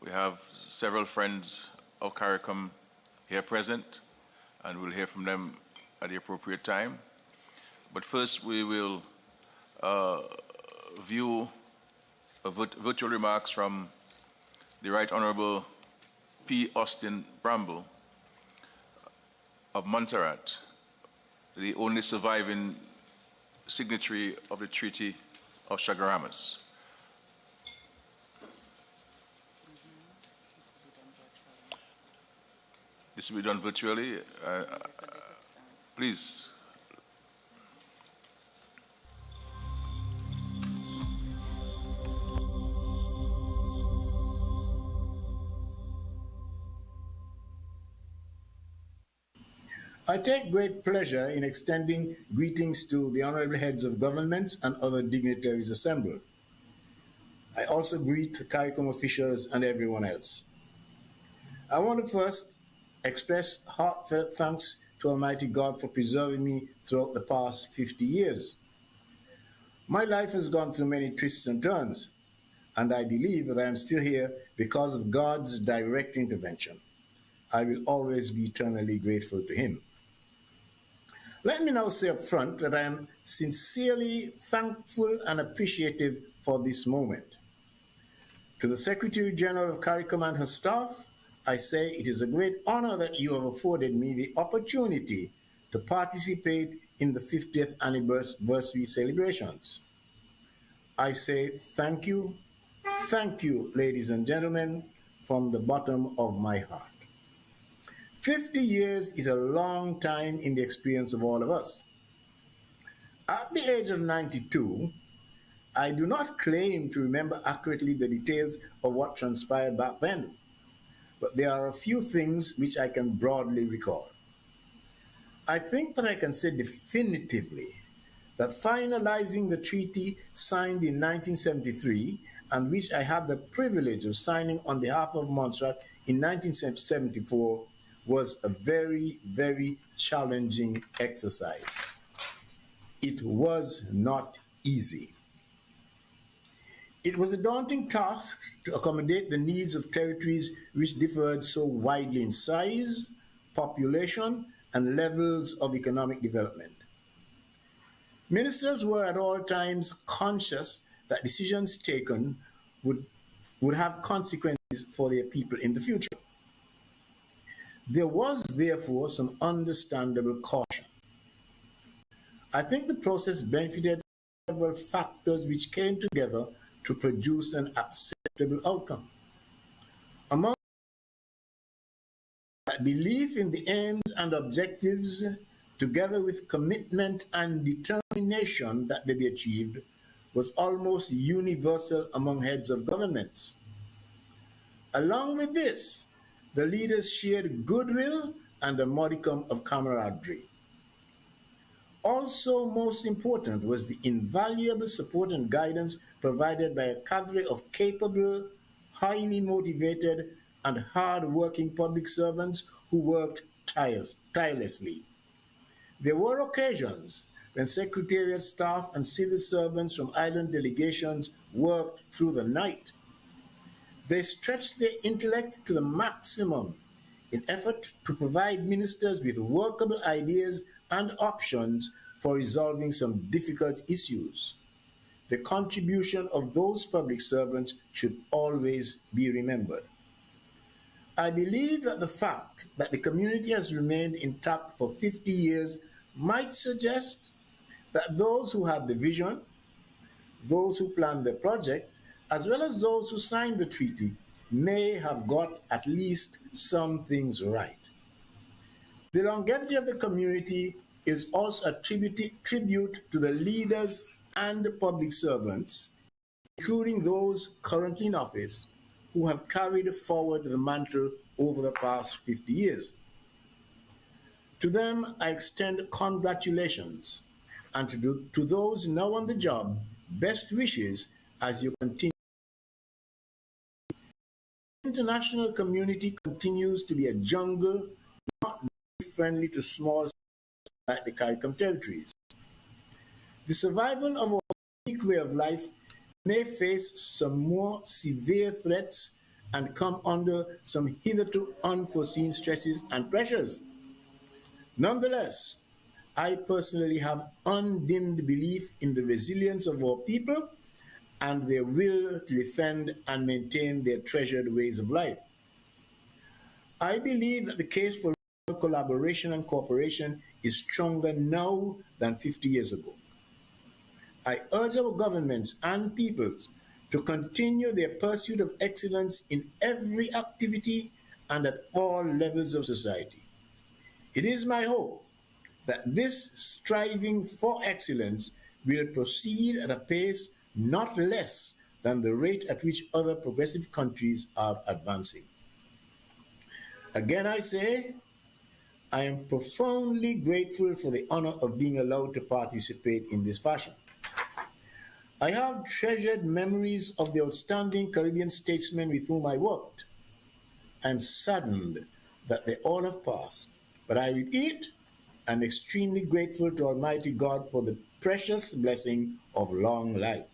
We have several friends of CARICOM here present, and we'll hear from them at the appropriate time. But first, we will view virtual remarks from the Right Honorable P. Austin Bramble of Montserrat, the only surviving signatory of the Treaty of Chaguaramas. This will be done virtually. Please. I take great pleasure in extending greetings to the honorable heads of governments and other dignitaries assembled. I also greet the CARICOM officials and everyone else. I want to first express heartfelt thanks to Almighty God for preserving me throughout the past 50 years. My life has gone through many twists and turns, and I believe that I am still here because of God's direct intervention. I will always be eternally grateful to Him. Let me now say up front that I am sincerely thankful and appreciative for this moment. To the Secretary General of CARICOM and her staff, I say it is a great honor that you have afforded me the opportunity to participate in the 50th anniversary celebrations. I say thank you, ladies and gentlemen, from the bottom of my heart. 50 years is a long time in the experience of all of us. At the age of 92, I do not claim to remember accurately the details of what transpired back then, but there are a few things which I can broadly recall. I think that I can say definitively that finalizing the treaty signed in 1973, and which I had the privilege of signing on behalf of Montserrat in 1974, was a very, very challenging exercise. It was not easy. It was a daunting task to accommodate the needs of territories which differed so widely in size, population, and levels of economic development. Ministers were at all times conscious that decisions taken would have consequences for their people in the future. There was therefore some understandable caution. I think the process benefited from several factors which came together to produce an acceptable outcome. Among that, belief in the aims and objectives, together with commitment and determination that they be achieved, was almost universal among heads of governments. Along with this, the leaders shared goodwill and a modicum of camaraderie. Also most important was the invaluable support and guidance provided by a cadre of capable, highly motivated, and hard-working public servants who worked tirelessly. There were occasions when Secretariat staff and civil servants from island delegations worked through the night. They stretched their intellect to the maximum in effort to provide ministers with workable ideas and options for resolving some difficult issues. The contribution of those public servants should always be remembered. I believe that the fact that the community has remained intact for 50 years might suggest that those who had the vision, those who planned the project, as well as those who signed the treaty, may have got at least some things right. The longevity of the community is also a tribute to the leaders and the public servants, including those currently in office, who have carried forward the mantle over the past 50 years. To them, I extend congratulations, and to those now on the job, best wishes as you continue. The international community continues to be a jungle, not friendly to small like the CARICOM territories. The survival of our unique way of life may face some more severe threats and come under some hitherto unforeseen stresses and pressures. Nonetheless, I personally have undimmed belief in the resilience of our people and their will to defend and maintain their treasured ways of life. I believe that the case for collaboration and cooperation is stronger now than 50 years ago. I urge our governments and peoples to continue their pursuit of excellence in every activity and at all levels of society. It is my hope that this striving for excellence will proceed at a pace not less than the rate at which other progressive countries are advancing. Again, I say, I am profoundly grateful for the honor of being allowed to participate in this fashion. I have treasured memories of the outstanding Caribbean statesmen with whom I worked. I'm saddened that they all have passed, but I repeat, I'm extremely grateful to Almighty God for the precious blessing of long life.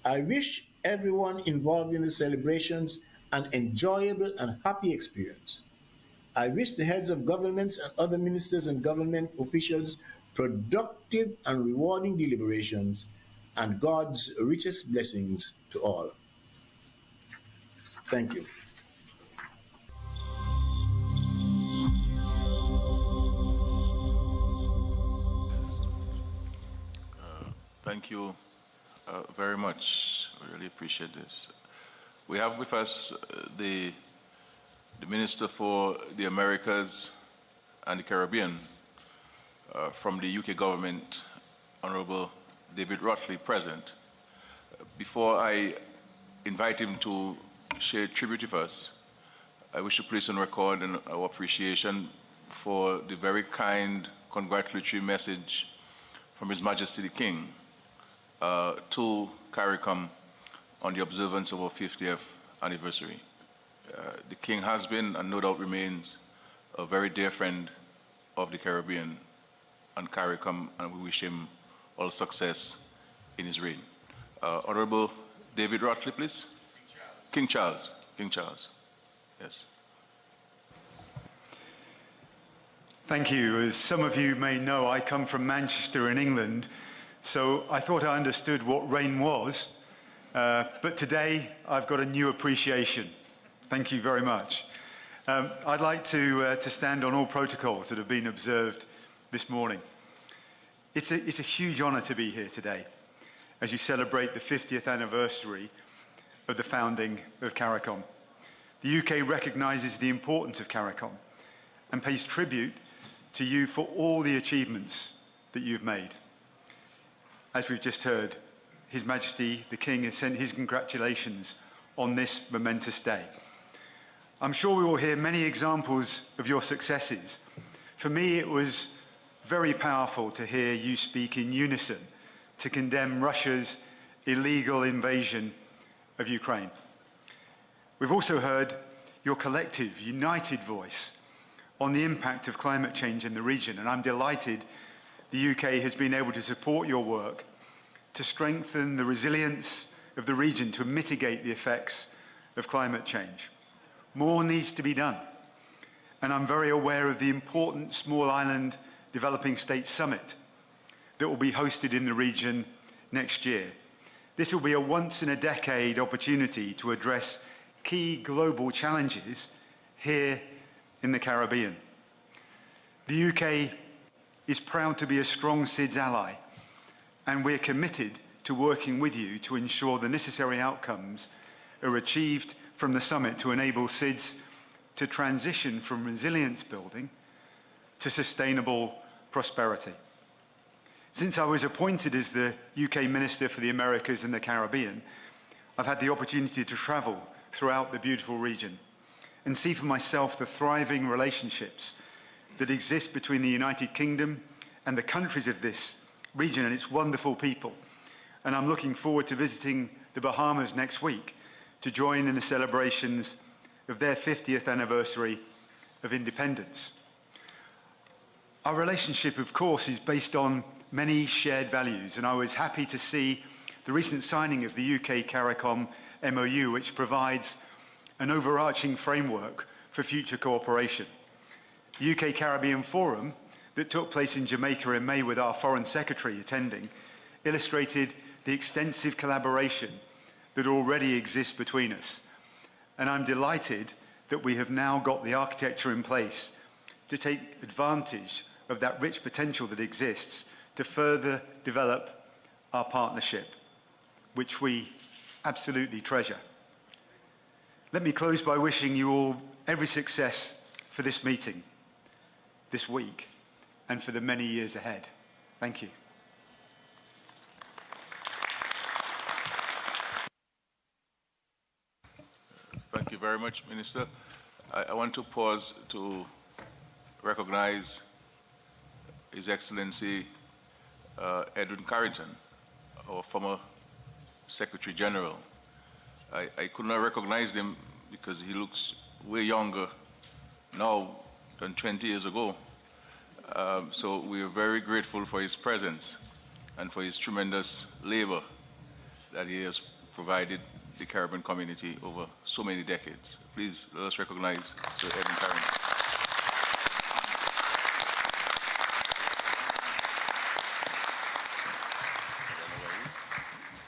I wish everyone involved in the celebrations an enjoyable and happy experience. I wish the heads of governments and other ministers and government officials productive and rewarding deliberations and God's richest blessings to all. Thank you. Thank you very much. I really appreciate this. We have with us the Minister for the Americas and the Caribbean from the UK government, Honorable David Rotley, present. Before I invite him to share tribute with us, I wish to place on record our appreciation for the very kind congratulatory message from His Majesty the King to CARICOM on the observance of our 50th anniversary. The King has been, and no doubt remains, a very dear friend of the Caribbean and CARICOM, and we wish him all success in his reign. Honorable David Rotley, please. King Charles. King Charles. Yes. Thank you. As some of you may know, I come from Manchester in England, so I thought I understood what rain was, but today I've got a new appreciation. Thank you very much. I'd like to stand on all protocols that have been observed this morning. It's a huge honor to be here today as you celebrate the 50th anniversary of the founding of CARICOM. The UK recognises the importance of CARICOM and pays tribute to you for all the achievements that you've made. As we've just heard, His Majesty the King has sent his congratulations on this momentous day. I'm sure we will hear many examples of your successes. For me, it was very powerful to hear you speak in unison to condemn Russia's illegal invasion of Ukraine. We've also heard your collective, united voice on the impact of climate change in the region, and I'm delighted the UK has been able to support your work to strengthen the resilience of the region to mitigate the effects of climate change. More needs to be done, and I'm very aware of the important Small Island Developing States Summit that will be hosted in the region next year. This will be a once-in-a-decade opportunity to address key global challenges here in the Caribbean. The UK is proud to be a strong SIDS ally, and we're committed to working with you to ensure the necessary outcomes are achieved from the summit to enable SIDS to transition from resilience building to sustainable prosperity. Since I was appointed as the UK Minister for the Americas and the Caribbean, I've had the opportunity to travel throughout the beautiful region and see for myself the thriving relationships that exist between the United Kingdom and the countries of this region and its wonderful people. And I'm looking forward to visiting the Bahamas next week to join in the celebrations of their 50th anniversary of independence. Our relationship, of course, is based on many shared values, and I was happy to see the recent signing of the UK CARICOM MOU, which provides an overarching framework for future cooperation. The UK Caribbean Forum that took place in Jamaica in May with our Foreign Secretary attending illustrated the extensive collaboration that already exists between us. And I'm delighted that we have now got the architecture in place to take advantage of that rich potential that exists to further develop our partnership, which we absolutely treasure. Let me close by wishing you all every success for this meeting, this week, and for the many years ahead. Thank you. Thank you very much, Minister. I want to pause to recognize His Excellency Edwin Carrington, our former Secretary General. I could not recognize him because he looks way younger now than 20 years ago. So we are very grateful for his presence and for his tremendous labor that he has provided the Caribbean community over so many decades. Please let us recognize Sir Edwin Carrington.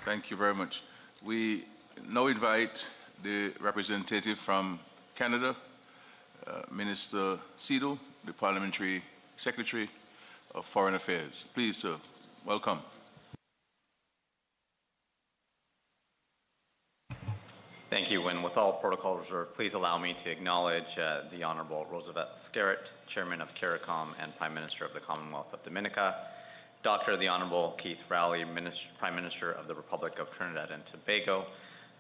Thank you very much. We now invite the representative from Canada, Minister Seidel, the Parliamentary Secretary of Foreign Affairs. Please, sir, welcome. Thank you, and with all protocol reserved, please allow me to acknowledge the Honorable Roosevelt Skerritt, Chairman of CARICOM and Prime Minister of the Commonwealth of Dominica, Dr. the Honorable Keith Rowley, Prime Minister of the Republic of Trinidad and Tobago,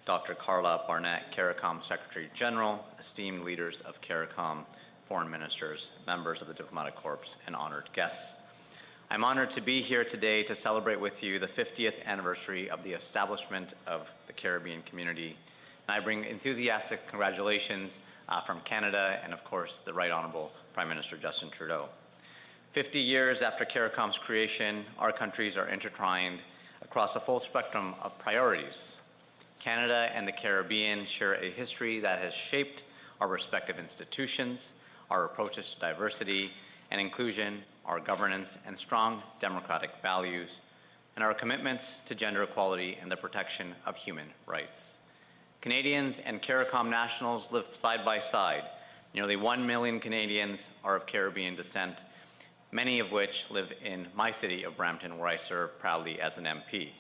Dr. Carla Barnett, CARICOM Secretary General, esteemed leaders of CARICOM, foreign ministers, members of the Diplomatic Corps, and honored guests. I'm honored to be here today to celebrate with you the 50th anniversary of the establishment of the Caribbean community. And I bring enthusiastic congratulations from Canada and, of course, the Right Honorable Prime Minister Justin Trudeau. 50 years after CARICOM's creation, our countries are intertwined across a full spectrum of priorities. Canada and the Caribbean share a history that has shaped our respective institutions, our approaches to diversity and inclusion, our governance and strong democratic values, and our commitments to gender equality and the protection of human rights. Canadians and CARICOM nationals live side by side. Nearly 1 million Canadians are of Caribbean descent, many of which live in my city of Brampton, where I serve proudly as an MP.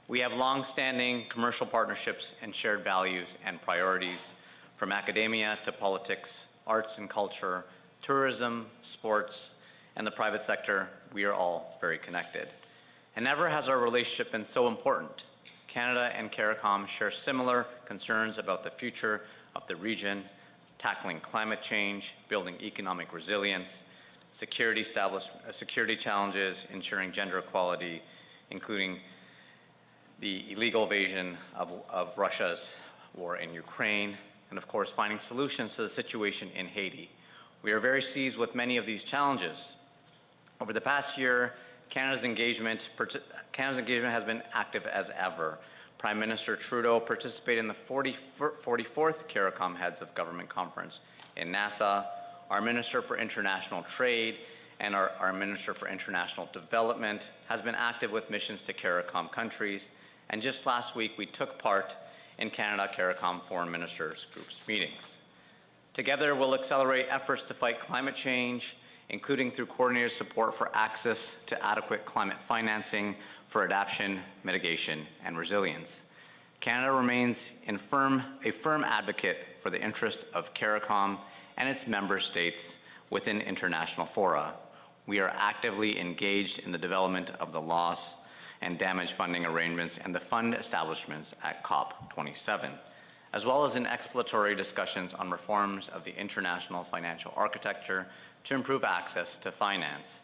We have long-standing commercial partnerships and shared values and priorities, from academia to politics, arts and culture, tourism, sports, and the private sector. We are all very connected. And never has our relationship been so important. Canada and CARICOM share similar concerns about the future of the region, tackling climate change, building economic resilience, security challenges, ensuring gender equality, including the illegal invasion of Russia's war in Ukraine, and of course, finding solutions to the situation in Haiti. We are very seized with many of these challenges. Over the past year, Canada's engagement has been active as ever. Prime Minister Trudeau participated in the 44th CARICOM Heads of Government Conference in Nassau. Our Minister for International Trade and our Minister for International Development has been active with missions to CARICOM countries. And just last week, we took part in Canada CARICOM Foreign Ministers Group's meetings. Together, we'll accelerate efforts to fight climate change, including through coordinated support for access to adequate climate financing for adaptation, mitigation, and resilience. Canada remains a firm advocate for the interest of CARICOM and its member states within international fora. We are actively engaged in the development of the loss and damage funding arrangements and the fund establishments at COP27, as well as in exploratory discussions on reforms of the international financial architecture to improve access to finance.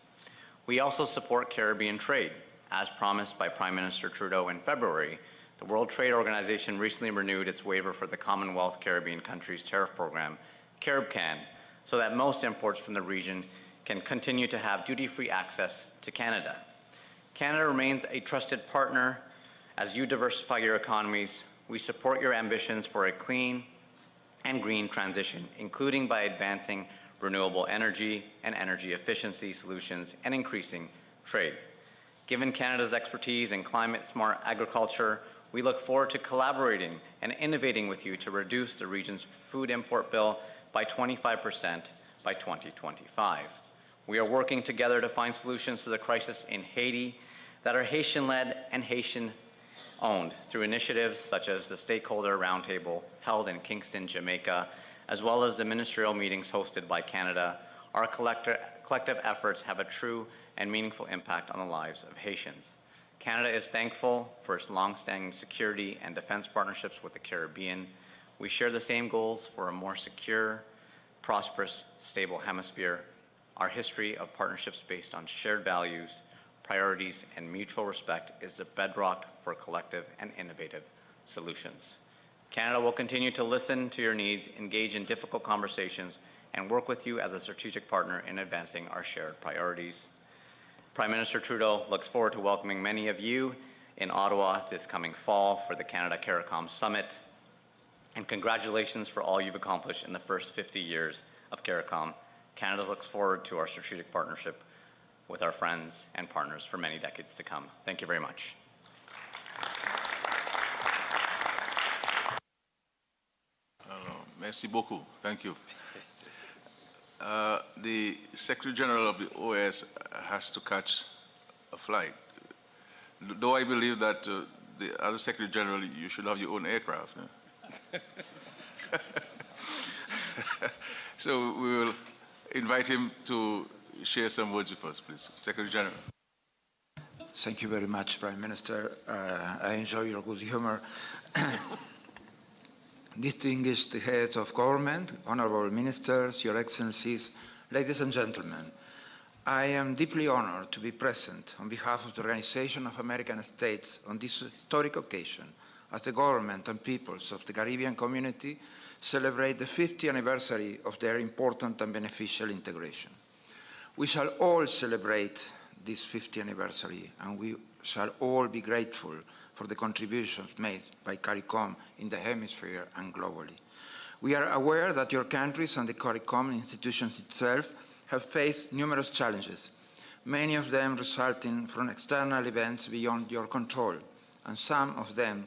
We also support Caribbean trade. As promised by Prime Minister Trudeau in February, the World Trade Organization recently renewed its waiver for the Commonwealth Caribbean countries tariff program, CARIBCAN, so that most imports from the region can continue to have duty-free access to Canada. Canada remains a trusted partner. As you diversify your economies, we support your ambitions for a clean and green transition, including by advancing renewable energy and energy efficiency solutions and increasing trade. Given Canada's expertise in climate-smart agriculture, we look forward to collaborating and innovating with you to reduce the region's food import bill by 25% by 2025. We are working together to find solutions to the crisis in Haiti that are Haitian-led and Haitian-owned through initiatives such as the Stakeholder Roundtable held in Kingston, Jamaica, as well as the ministerial meetings hosted by Canada. Our collective efforts have a true and meaningful impact on the lives of Haitians. Canada is thankful for its long-standing security and defense partnerships with the Caribbean. We share the same goals for a more secure, prosperous, stable hemisphere. Our history of partnerships based on shared values, priorities, and mutual respect is the bedrock for collective and innovative solutions. Canada will continue to listen to your needs, engage in difficult conversations, and work with you as a strategic partner in advancing our shared priorities. Prime Minister Trudeau looks forward to welcoming many of you in Ottawa this coming fall for the Canada CARICOM Summit. And congratulations for all you've accomplished in the first 50 years of CARICOM. Canada looks forward to our strategic partnership with our friends and partners for many decades to come. Thank you very much. Merci beaucoup. Thank you. The Secretary General of the OAS has to catch a flight. Though I believe that the other Secretary General, you should have your own aircraft. Yeah? So we will invite him to share some words with us, please. Secretary General. Thank you very much, Prime Minister. I enjoy your good humor. Distinguished heads of government, honorable ministers, your excellencies, ladies and gentlemen, I am deeply honored to be present on behalf of the Organization of American States on this historic occasion as the government and peoples of the Caribbean community celebrate the 50th anniversary of their important and beneficial integration. We shall all celebrate this 50th anniversary, and we shall all be grateful for the contributions made by CARICOM in the hemisphere and globally. We are aware that your countries and the CARICOM institutions itself have faced numerous challenges, many of them resulting from external events beyond your control, and some of them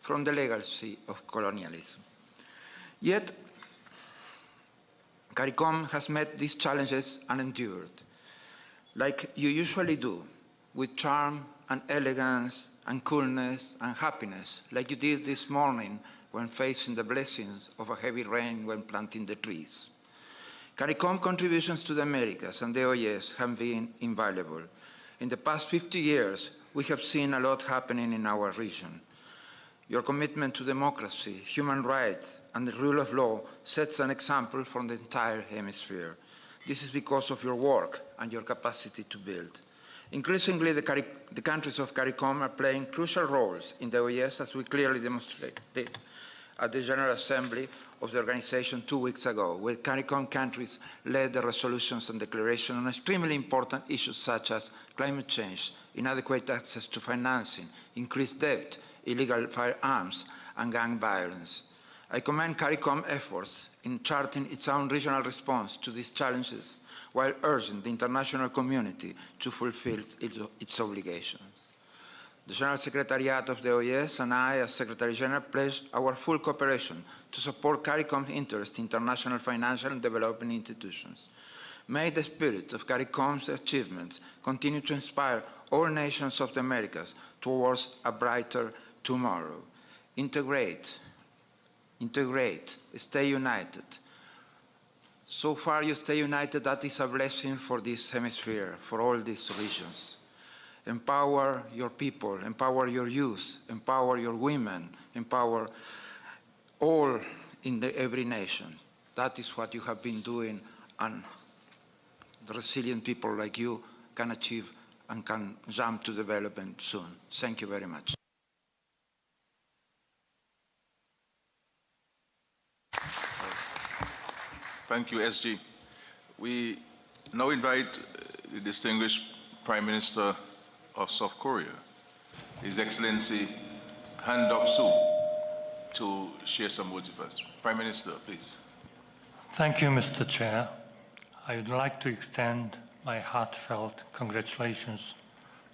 from the legacy of colonialism. Yet, CARICOM has met these challenges and endured, like you usually do, with charm and elegance and coolness and happiness, like you did this morning when facing the blessings of a heavy rain when planting the trees. CARICOM contributions to the Americas and the OAS have been invaluable. In the past 50 years, we have seen a lot happening in our region. Your commitment to democracy, human rights, and the rule of law sets an example for the entire hemisphere. This is because of your work and your capacity to build. Increasingly, the countries of CARICOM are playing crucial roles in the OAS, as we clearly demonstrated at the General Assembly of the organization 2 weeks ago, where CARICOM countries led the resolutions and declarations on extremely important issues such as climate change, inadequate access to financing, increased debt, illegal firearms, and gang violence. I commend CARICOM efforts in charting its own regional response to these challenges, while urging the international community to fulfill its obligations. The General Secretariat of the OAS and I, as Secretary General, pledge our full cooperation to support CARICOM's interest in international financial and development institutions. May the spirit of CARICOM's achievements continue to inspire all nations of the Americas towards a brighter tomorrow. Integrate, stay united. So far you stay united, that is a blessing for this hemisphere, for all these regions. Empower your people, empower your youth, empower your women, empower all in every nation. That is what you have been doing, and the resilient people like you can achieve and can jump to development soon. Thank you very much. Thank you, SG. We now invite the distinguished Prime Minister of South Korea, His Excellency Han Duck-soo, to share some words with us. Prime Minister, please. Thank you, Mr. Chair. I would like to extend my heartfelt congratulations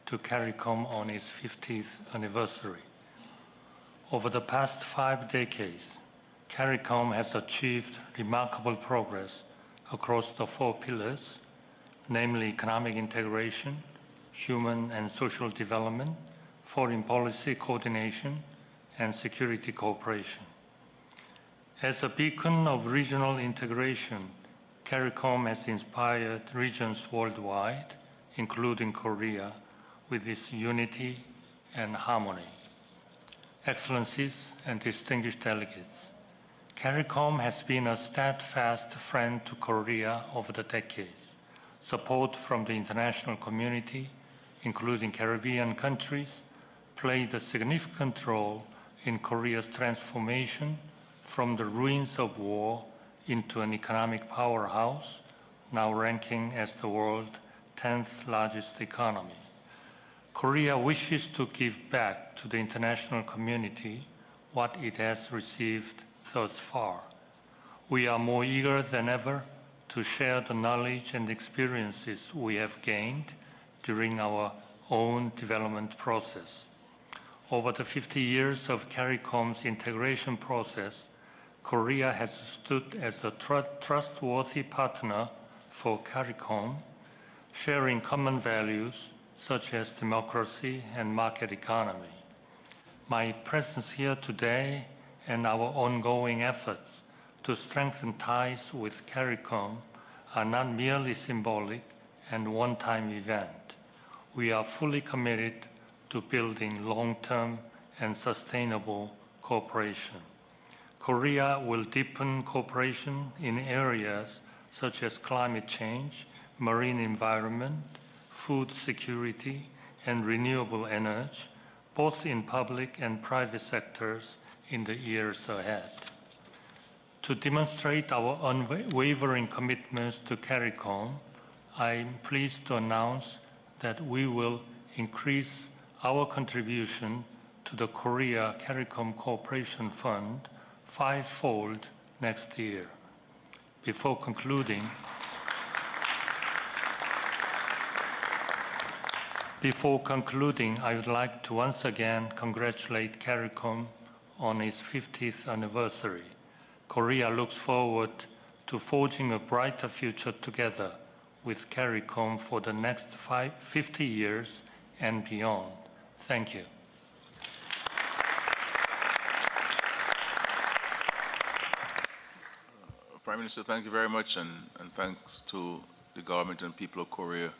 to CARICOM on its 50th anniversary. Over the past 5 decades, CARICOM has achieved remarkable progress across the 4 pillars, namely economic integration, human and social development, foreign policy coordination, and security cooperation. As a beacon of regional integration, CARICOM has inspired regions worldwide, including Korea, with its unity and harmony. Excellencies and distinguished delegates, CARICOM has been a steadfast friend to Korea over the decades. Support from the international community, including Caribbean countries, played a significant role in Korea's transformation from the ruins of war into an economic powerhouse, now ranking as the world's 10th largest economy. Korea wishes to give back to the international community what it has received thus far. We are more eager than ever to share the knowledge and experiences we have gained during our own development process. Over the 50 years of CARICOM's integration process, Korea has stood as a trustworthy partner for CARICOM, sharing common values such as democracy and market economy. My presence here today and our ongoing efforts to strengthen ties with CARICOM are not merely symbolic and one-time event. We are fully committed to building long-term and sustainable cooperation. Korea will deepen cooperation in areas such as climate change, marine environment, food security, and renewable energy, both in public and private sectors in the years ahead. To demonstrate our unwavering commitments to CARICOM, I am pleased to announce that we will increase our contribution to the Korea CARICOM Cooperation Fund 5-fold next year. Before concluding, I would like to once again congratulate CARICOM on its 50th anniversary. Korea looks forward to forging a brighter future together with CARICOM for the next 50 years and beyond. Thank you. Prime Minister, thank you very much, and thanks to the government and people of Korea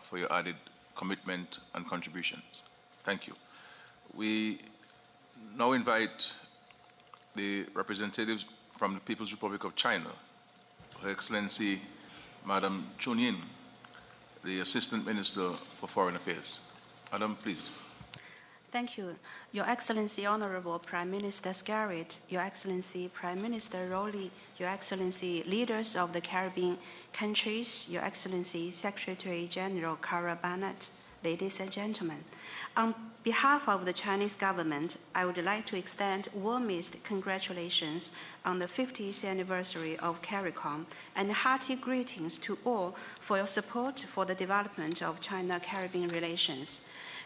for your added commitment and contributions. Thank you. We now invite the representatives from the People's Republic of China, Her Excellency Madam Chun Yin, the Assistant Minister for Foreign Affairs. Madam, please. Thank you. Your Excellency, Honorable Prime Minister Skerritt, Your Excellency Prime Minister Rowley, Your Excellency, leaders of the Caribbean countries, Your Excellency Secretary General Cara Barnett, ladies and gentlemen. On behalf of the Chinese government, I would like to extend warmest congratulations on the 50th anniversary of CARICOM and hearty greetings to all for your support for the development of China-Caribbean relations.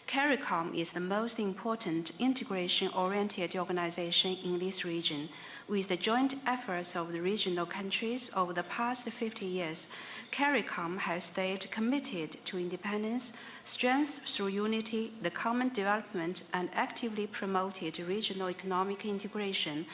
CARICOM is the most important integration-oriented organization in this region. With the joint efforts of the regional countries over the past 50 years, CARICOM has stayed committed to independence, strength through unity, the common development, and actively promoted regional economic integration,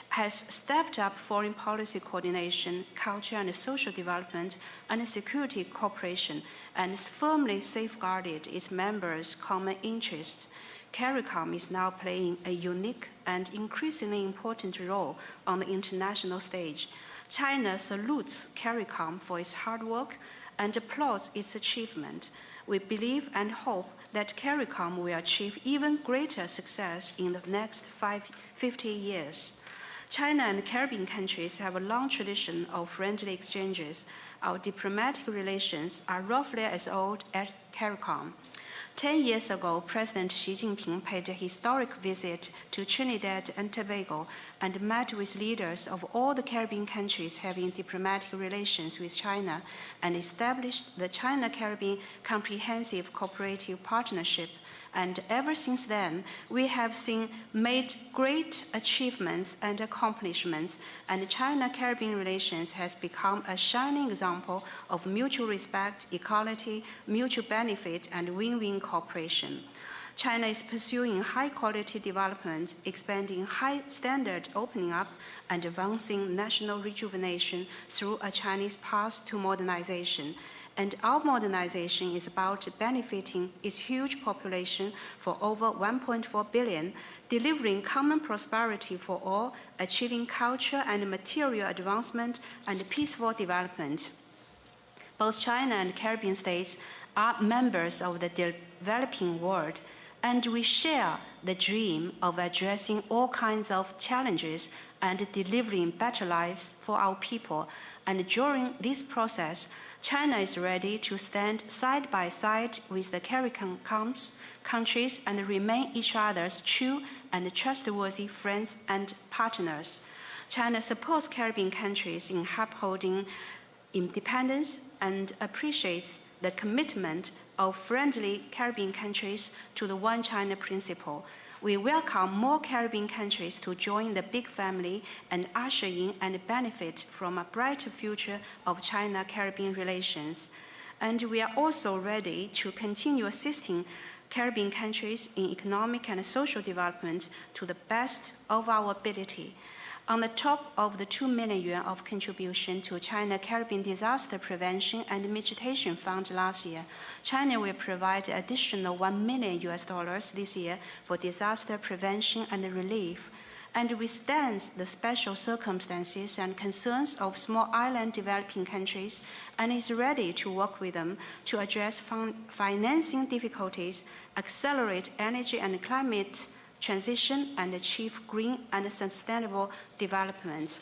has stepped up foreign policy coordination, culture and social development, and security cooperation, and firmly safeguarded its members' common interests. CARICOM is now playing a unique and increasingly important role on the international stage. China salutes CARICOM for its hard work and applauds its achievement. We believe and hope that CARICOM will achieve even greater success in the next 50 years. China and the Caribbean countries have a long tradition of friendly exchanges. Our diplomatic relations are roughly as old as CARICOM. 10 years ago, President Xi Jinping paid a historic visit to Trinidad and Tobago and met with leaders of all the Caribbean countries having diplomatic relations with China and established the China-Caribbean Comprehensive Cooperative Partnership. And ever since then, we have made great achievements and accomplishments, and China-Caribbean relations has become a shining example of mutual respect, equality, mutual benefit, and win-win cooperation. China is pursuing high-quality development, expanding high-standard opening up, and advancing national rejuvenation through a Chinese path to modernization. And our modernization is about benefiting its huge population for over 1.4 billion, delivering common prosperity for all, achieving cultural and material advancement and peaceful development. Both China and Caribbean states are members of the developing world, and we share the dream of addressing all kinds of challenges and delivering better lives for our people. And during this process, China is ready to stand side by side with the CARICOM countries and remain each other's true and trustworthy friends and partners. China supports Caribbean countries in upholding independence and appreciates the commitment of friendly Caribbean countries to the One China principle. We welcome more Caribbean countries to join the big family and usher in and benefit from a brighter future of China-Caribbean relations. And we are also ready to continue assisting Caribbean countries in economic and social development to the best of our ability. On the top of the 2 million yuan of contribution to China-Caribbean Disaster Prevention and Mitigation Fund last year, China will provide additional $1 million this year for disaster prevention and relief, and withstands the special circumstances and concerns of small island developing countries, and is ready to work with them to address financing difficulties, accelerate energy and climate transition, and achieve green and sustainable development.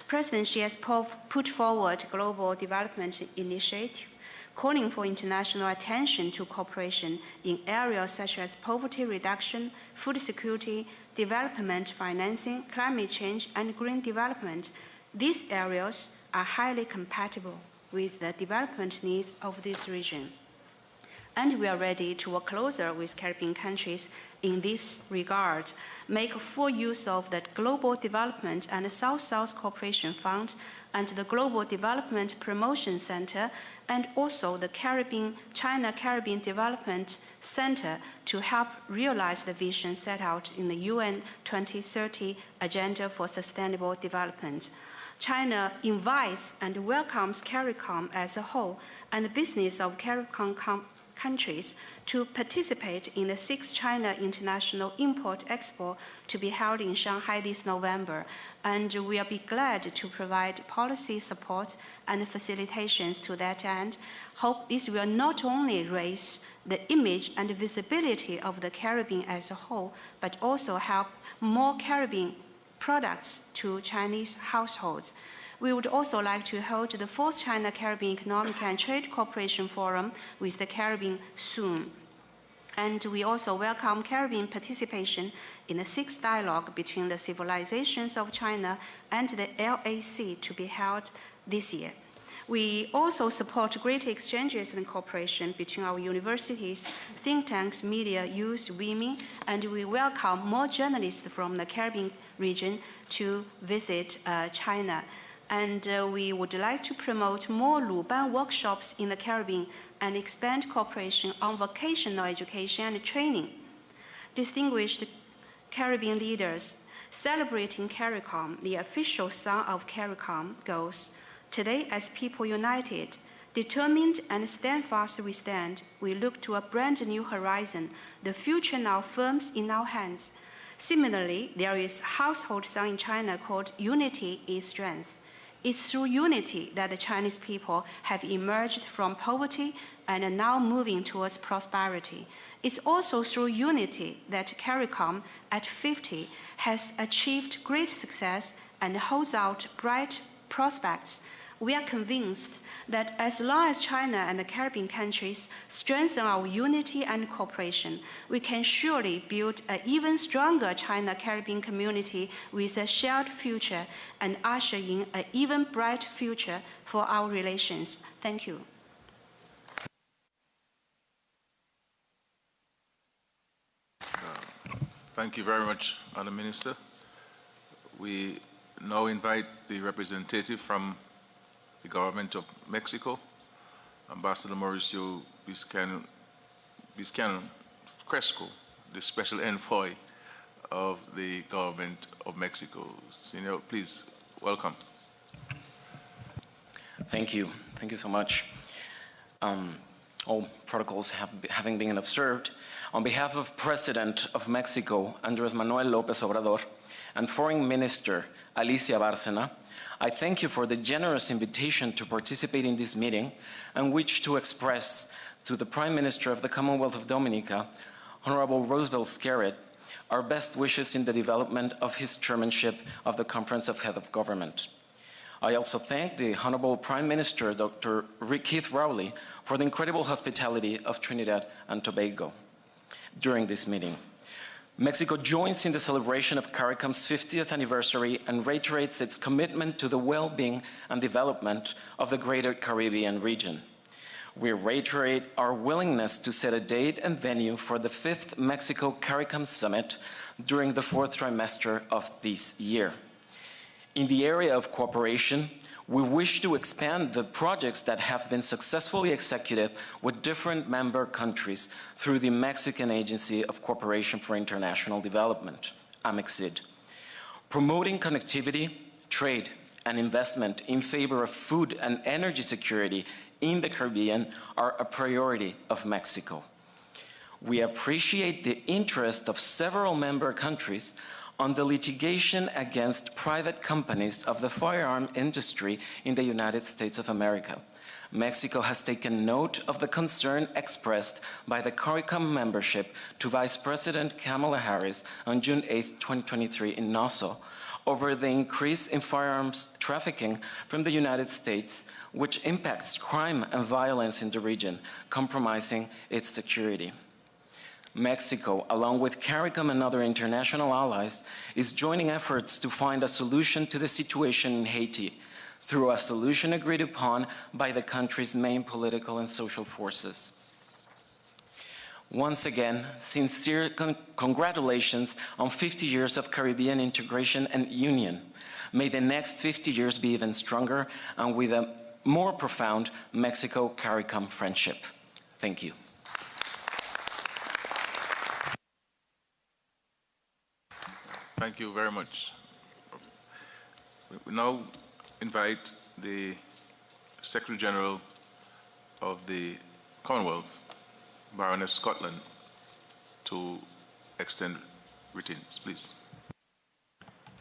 President Xi has put forward global development initiative, calling for international attention to cooperation in areas such as poverty reduction, food security, development financing, climate change, and green development. These areas are highly compatible with the development needs of this region. And we are ready to work closer with Caribbean countries in this regard, make full use of the Global Development and South-South Cooperation Fund and the Global Development Promotion Center, and also the China-Caribbean Development Center to help realize the vision set out in the UN 2030 Agenda for Sustainable Development. China invites and welcomes CARICOM as a whole and the business of CARICOM countries to participate in the 6th China International Import-Expo to be held in Shanghai this November, and we will be glad to provide policy support and facilitations to that end. Hope this will not only raise the image and visibility of the Caribbean as a whole, but also help more Caribbean products to Chinese households. We would also like to hold the 4th China-Caribbean Economic and Trade Cooperation Forum with the Caribbean soon. And we also welcome Caribbean participation in the 6th dialogue between the civilizations of China and the LAC to be held this year. We also support greater exchanges and cooperation between our universities, think tanks, media, youth, women, and we welcome more journalists from the Caribbean region to visit China. And we would like to promote more Luban workshops in the Caribbean and expand cooperation on vocational education and training. Distinguished Caribbean leaders, celebrating CARICOM, the official son of CARICOM, goes, "Today, as people united, determined and steadfast we stand, we look to a brand new horizon. The future now firms in our hands." Similarly, there is a household song in China called "Unity is Strength." It's through unity that the Chinese people have emerged from poverty and are now moving towards prosperity. It's also through unity that CARICOM at 50 has achieved great success and holds out bright prospects. We are convinced that as long as China and the Caribbean countries strengthen our unity and cooperation, we can surely build an even stronger China-Caribbean community with a shared future and usher in an even bright future for our relations. Thank you. Thank you very much, Madam Minister. We now invite the representative from the government of Mexico, Ambassador Mauricio Vizcaino Cresco, the special envoy of the government of Mexico. Senor, please, welcome. Thank you. Thank you so much. All protocols having been observed, on behalf of President of Mexico, Andrés Manuel López Obrador, and Foreign Minister Alicia Bárcena, I thank you for the generous invitation to participate in this meeting and wish to express to the Prime Minister of the Commonwealth of Dominica, Honorable Roosevelt Skerrit, our best wishes in the development of his chairmanship of the Conference of Heads of Government. I also thank the Honorable Prime Minister, Dr. Keith Rowley, for the incredible hospitality of Trinidad and Tobago during this meeting. Mexico joins in the celebration of CARICOM's 50th anniversary and reiterates its commitment to the well-being and development of the greater Caribbean region. We reiterate our willingness to set a date and venue for the 5th Mexico CARICOM Summit during the 4th trimester of this year. In the area of cooperation, we wish to expand the projects that have been successfully executed with different member countries through the Mexican Agency of Cooperation for International Development, AMEXID. Promoting connectivity, trade, and investment in favor of food and energy security in the Caribbean are a priority of Mexico. We appreciate the interest of several member countries on the litigation against private companies of the firearm industry in the United States of America. Mexico has taken note of the concern expressed by the CARICOM membership to Vice President Kamala Harris on June 8, 2023 in Nassau over the increase in firearms trafficking from the United States, which impacts crime and violence in the region, compromising its security. Mexico, along with CARICOM and other international allies, is joining efforts to find a solution to the situation in Haiti through a solution agreed upon by the country's main political and social forces. Once again, sincere congratulations on 50 years of Caribbean integration and union. May the next 50 years be even stronger and with a more profound Mexico-CARICOM friendship. Thank you. Thank you very much. We now invite the Secretary General of the Commonwealth, Baroness Scotland, to extend greetings, please.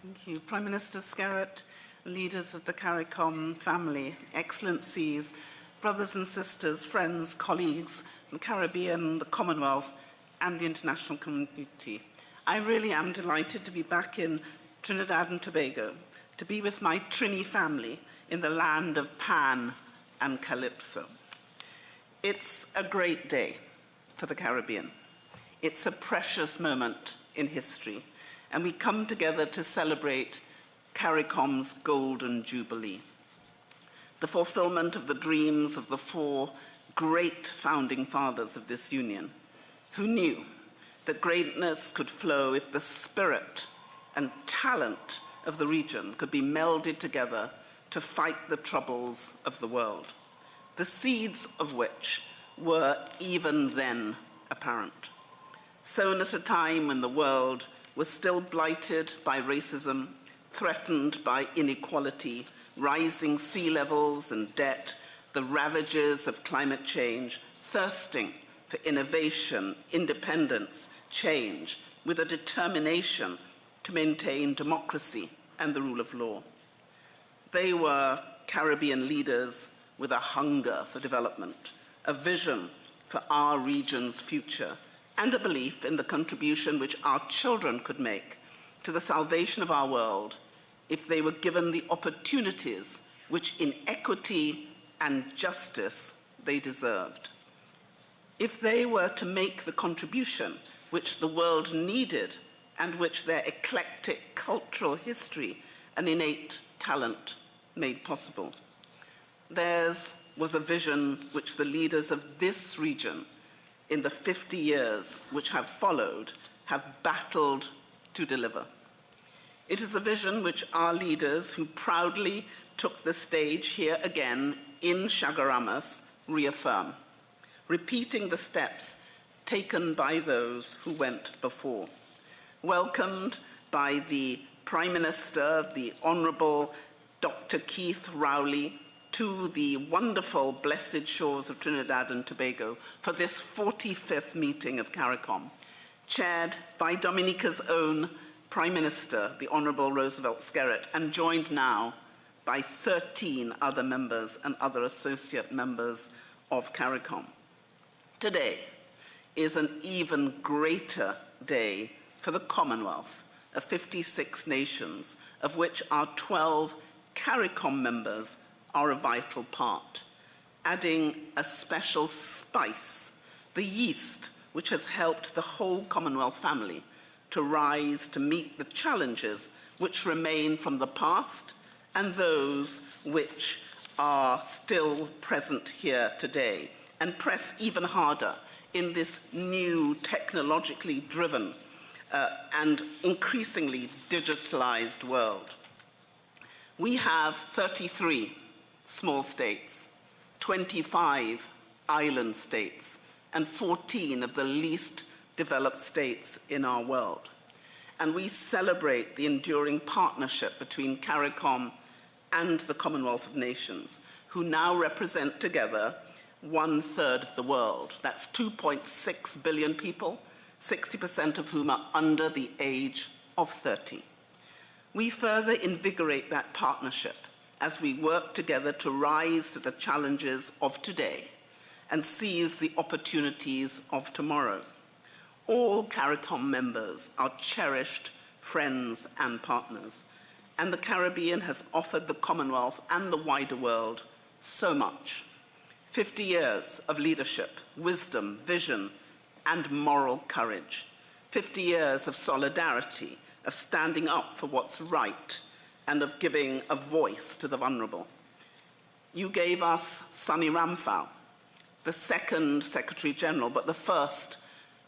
Thank you. Prime Minister Skerrit, leaders of the CARICOM family, excellencies, brothers and sisters, friends, colleagues, the Caribbean, the Commonwealth, and the international community. I really am delighted to be back in Trinidad and Tobago, to be with my Trini family in the land of Pan and Calypso. It's a great day for the Caribbean. It's a precious moment in history, and we come together to celebrate CARICOM's Golden Jubilee, the fulfillment of the dreams of the 4 great founding fathers of this union, who knew that greatness could flow if the spirit and talent of the region could be melded together to fight the troubles of the world, the seeds of which were even then apparent. Sown at a time when the world was still blighted by racism, threatened by inequality, rising sea levels and debt, the ravages of climate change, thirsting for innovation, independence, change, with a determination to maintain democracy and the rule of law. They were Caribbean leaders with a hunger for development, a vision for our region's future, and a belief in the contribution which our children could make to the salvation of our world if they were given the opportunities which in equity and justice they deserved. If they were to make the contribution which the world needed and which their eclectic cultural history and innate talent made possible. Theirs was a vision which the leaders of this region in the 50 years which have followed have battled to deliver. It is a vision which our leaders, who proudly took the stage here again in Chaguaramas, reaffirm, repeating the steps taken by those who went before. Welcomed by the Prime Minister, the Honourable Dr. Keith Rowley, to the wonderful blessed shores of Trinidad and Tobago for this 45th meeting of CARICOM, chaired by Dominica's own Prime Minister, the Honourable Roosevelt Skerrit, and joined now by 13 other members and other associate members of CARICOM. Today is an even greater day for the Commonwealth of 56 nations, of which our 12 CARICOM members are a vital part, adding a special spice, the yeast which has helped the whole Commonwealth family to rise to meet the challenges which remain from the past and those which are still present here today, and press even harder in this new technologically driven and increasingly digitalized world. We have 33 small states, 25 island states, and 14 of the least developed states in our world. And we celebrate the enduring partnership between CARICOM and the Commonwealth of Nations, who now represent together 1/3 of the world. That's 2.6 billion people, 60% of whom are under the age of 30. We further invigorate that partnership as we work together to rise to the challenges of today and seize the opportunities of tomorrow. All CARICOM members are cherished friends and partners, and the Caribbean has offered the Commonwealth and the wider world so much. 50 years of leadership, wisdom, vision, and moral courage. 50 years of solidarity, of standing up for what's right, and of giving a voice to the vulnerable. You gave us Sonny Ramphal, the second Secretary General, but the first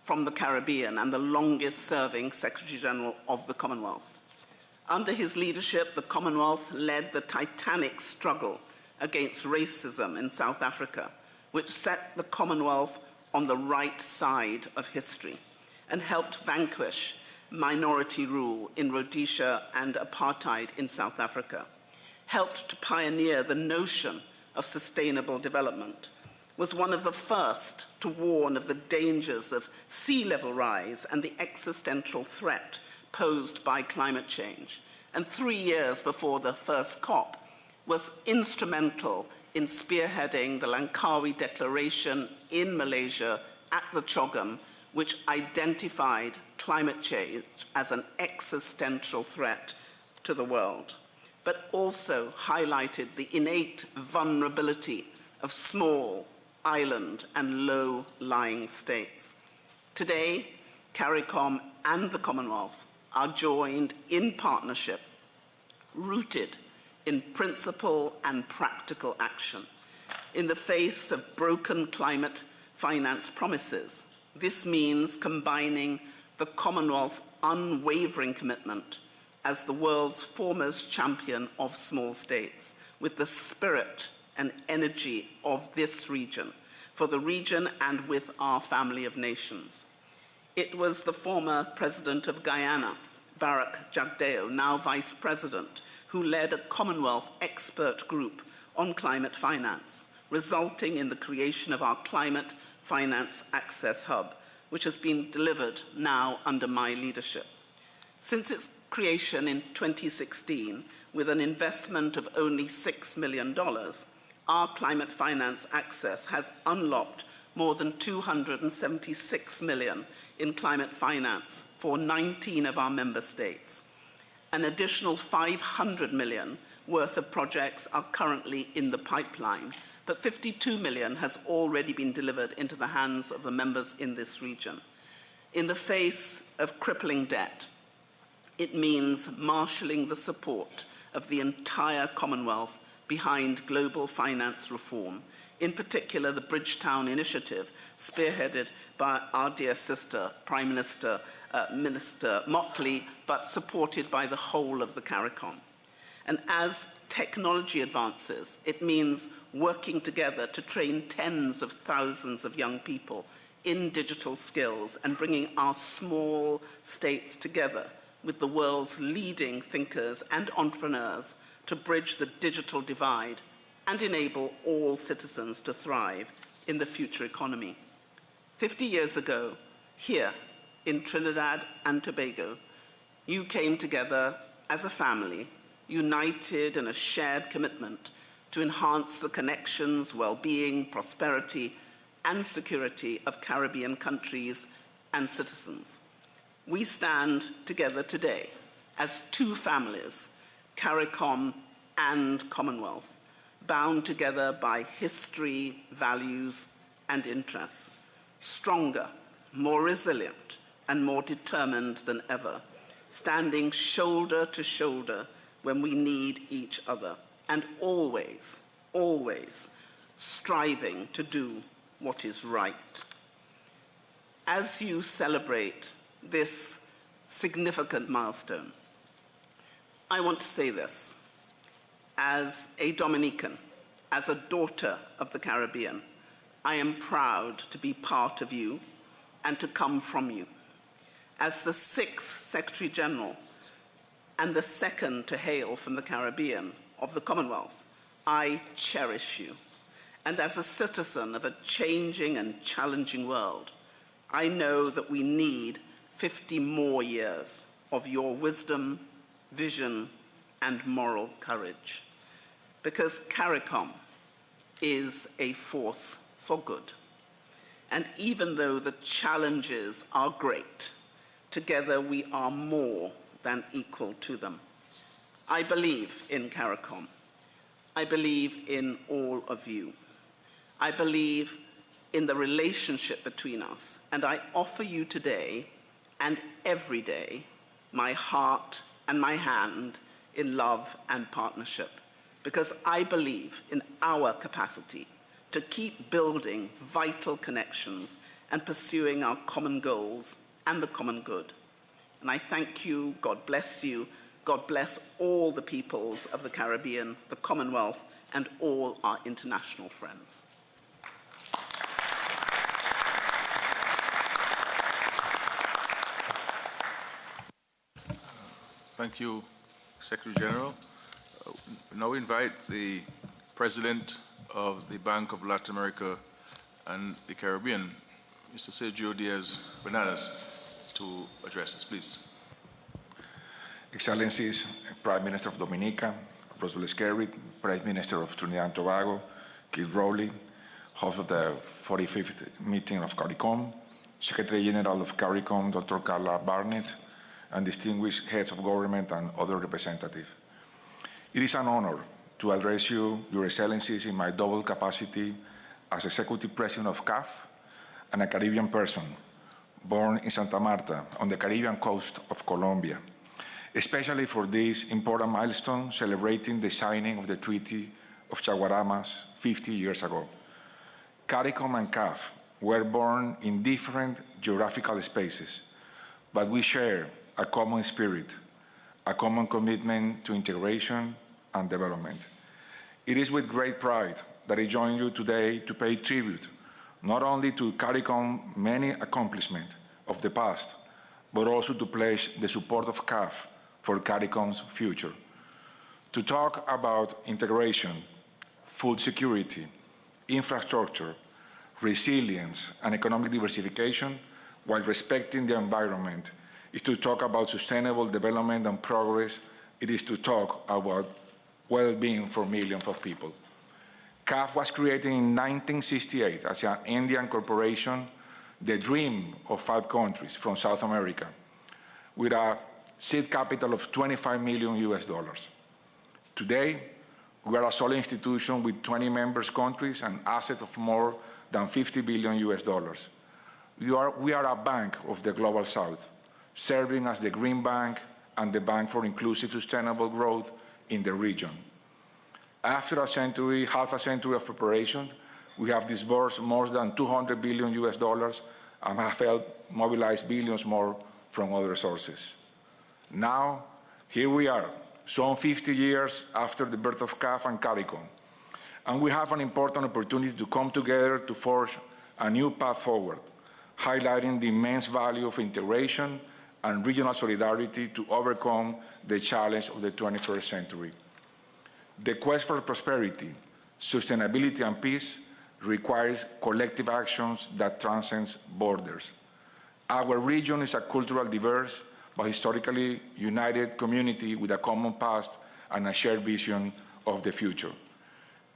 from the Caribbean and the longest serving Secretary General of the Commonwealth. Under his leadership, the Commonwealth led the titanic struggle against racism in South Africa, which set the Commonwealth on the right side of history and helped vanquish minority rule in Rhodesia and apartheid in South Africa, helped to pioneer the notion of sustainable development, was one of the first to warn of the dangers of sea level rise and the existential threat posed by climate change, and 3 years before the first COP, was instrumental in spearheading the Langkawi Declaration in Malaysia at the CHOGM, which identified climate change as an existential threat to the world, but also highlighted the innate vulnerability of small, island, and low-lying states. Today, CARICOM and the Commonwealth are joined in partnership, rooted in principle and practical action. In the face of broken climate finance promises, this means combining the Commonwealth's unwavering commitment as the world's foremost champion of small states with the spirit and energy of this region, for the region and with our family of nations. It was the former president of Guyana, Barak Jagdeo, now vice president, who led a Commonwealth expert group on climate finance, resulting in the creation of our Climate Finance Access Hub, which has been delivered now under my leadership. Since its creation in 2016, with an investment of only $6 million, our Climate Finance Access has unlocked more than $276 million in climate finance for 19 of our member states. An additional $500 million worth of projects are currently in the pipeline, but 52 million has already been delivered into the hands of the members in this region. In the face of crippling debt, it means marshalling the support of the entire Commonwealth behind global finance reform, in particular the Bridgetown Initiative, spearheaded by our dear sister, Prime Minister, Minister Motley, but supported by the whole of the CARICOM. And as technology advances, it means working together to train tens of thousands of young people in digital skills and bringing our small states together with the world's leading thinkers and entrepreneurs to bridge the digital divide and enable all citizens to thrive in the future economy. 50 years ago, here in Trinidad and Tobago, you came together as a family, united in a shared commitment to enhance the connections, well-being, prosperity, and security of Caribbean countries and citizens. We stand together today as two families, CARICOM and Commonwealth, bound together by history, values, and interests, stronger, more resilient, and more determined than ever, standing shoulder to shoulder when we need each other, and always, always striving to do what is right. As you celebrate this significant milestone, I want to say this. As a Dominican, as a daughter of the Caribbean, I am proud to be part of you and to come from you. As the 6th Secretary General and the second to hail from the Caribbean of the Commonwealth, I cherish you. And as a citizen of a changing and challenging world, I know that we need 50 more years of your wisdom, vision, and moral courage. Because CARICOM is a force for good. And even though the challenges are great, together we are more than equal to them. I believe in CARICOM. I believe in all of you. I believe in the relationship between us, and I offer you today and every day my heart and my hand in love and partnership, because I believe in our capacity to keep building vital connections and pursuing our common goals and the common good. And I thank you, God bless you, God bless all the peoples of the Caribbean, the Commonwealth, and all our international friends. Thank you, Secretary General. Now we invite the President of the Bank of Latin America and the Caribbean, Mr. Sergio Diaz-Bernales, to address us, please. Excellencies, Prime Minister of Dominica, Roosevelt Skerrit, Prime Minister of Trinidad and Tobago, Keith Rowley, host of the 45th meeting of CARICOM, Secretary General of CARICOM, Dr. Carla Barnett, and distinguished heads of government and other representatives. It is an honor to address you, Your Excellencies, in my double capacity as Executive President of CAF and a Caribbean person, born in Santa Marta on the Caribbean coast of Colombia, especially for this important milestone celebrating the signing of the Treaty of Chaguaramas 50 years ago. CARICOM and CAF were born in different geographical spaces, but we share a common spirit, a common commitment to integration and development. It is with great pride that I join you today to pay tribute not only to CARICOM's many accomplishments of the past, but also to pledge the support of CAF for CARICOM's future. To talk about integration, food security, infrastructure, resilience, and economic diversification while respecting the environment is to talk about sustainable development and progress. It is to talk about well-being for millions of people. CAF was created in 1968 as an Indian corporation, the dream of 5 countries from South America, with a seed capital of $25 million US. Today, we are a solid institution with 20 members countries and assets of more than 50 billion US dollars. We are a bank of the Global South, serving as the green bank and the bank for inclusive, sustainable growth in the region. After half a century of operation, we have disbursed more than 200 billion US dollars and have helped mobilize billions more from other sources. Now, here we are, some 50 years after the birth of CAF and CARICOM, and we have an important opportunity to come together to forge a new path forward, highlighting the immense value of integration and regional solidarity to overcome the challenge of the 21st century. The quest for prosperity, sustainability, and peace requires collective actions that transcend borders. Our region is a culturally diverse but historically united community with a common past and a shared vision of the future.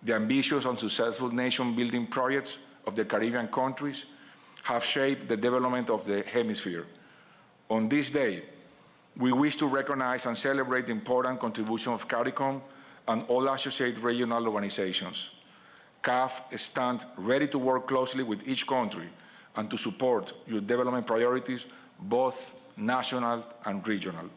The ambitious and successful nation-building projects of the Caribbean countries have shaped the development of the hemisphere. On this day, we wish to recognize and celebrate the important contribution of CARICOM and all associated regional organizations. CAF stands ready to work closely with each country and to support your development priorities, both national and regional.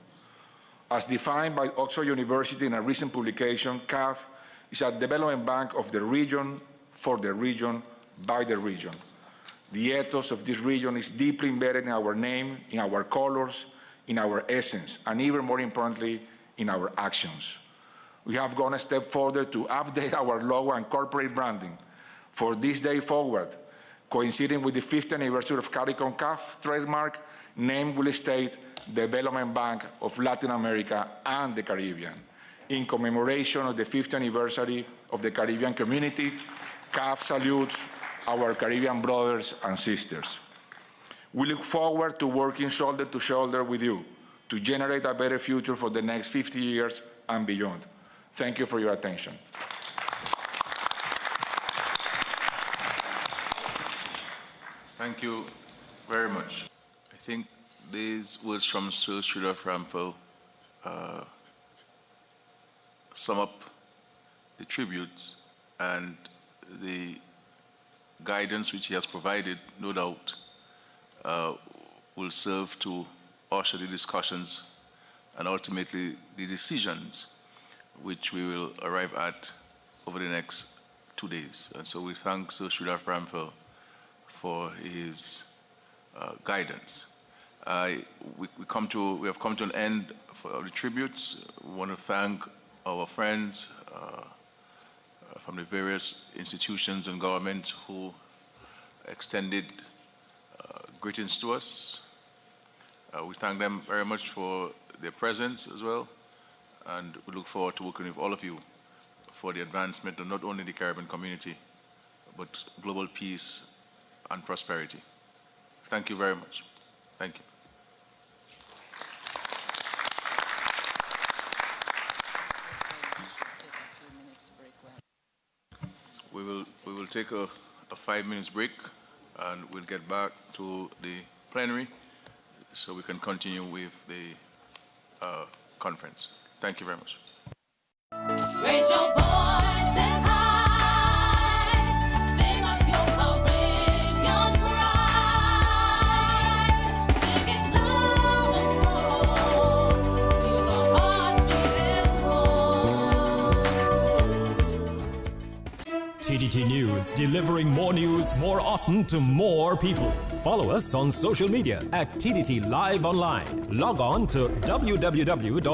As defined by Oxford University in a recent publication, CAF is a development bank of the region, for the region, by the region. The ethos of this region is deeply embedded in our name, in our colors, in our essence, and even more importantly, in our actions. We have gone a step further to update our logo and corporate branding. For this day forward, coinciding with the 50th anniversary of CARICOM CAF trademark, name will state Development Bank of Latin America and the Caribbean. In commemoration of the 50th anniversary of the Caribbean community, CAF salutes our Caribbean brothers and sisters. We look forward to working shoulder to shoulder with you to generate a better future for the next 50 years and beyond. Thank you for your attention. Thank you very much. I think these words from Sir Sridhar Frampel sum up the tributes and the guidance which he has provided, no doubt, will serve to usher the discussions and ultimately the decisions which we will arrive at over the next 2 days. And so we thank Sir Sridhar Frampel for his guidance. We have come to an end for the tributes. We want to thank our friends from the various institutions and governments who extended greetings to us. We thank them very much for their presence as well, and we look forward to working with all of you for the advancement of not only the Caribbean community, but global peace and prosperity. Thank you very much. Thank you. We will take a 5 minutes break, and we'll get back to the plenary so we can continue with the conference. Thank you very much. Raise your voices high, sing up your Caribbean pride, sing it loud and strong, till the hearts beat as one. TTT News, delivering more news more often to more people. Follow us on social media at TTT Live Online. Log on to www.ttt.live.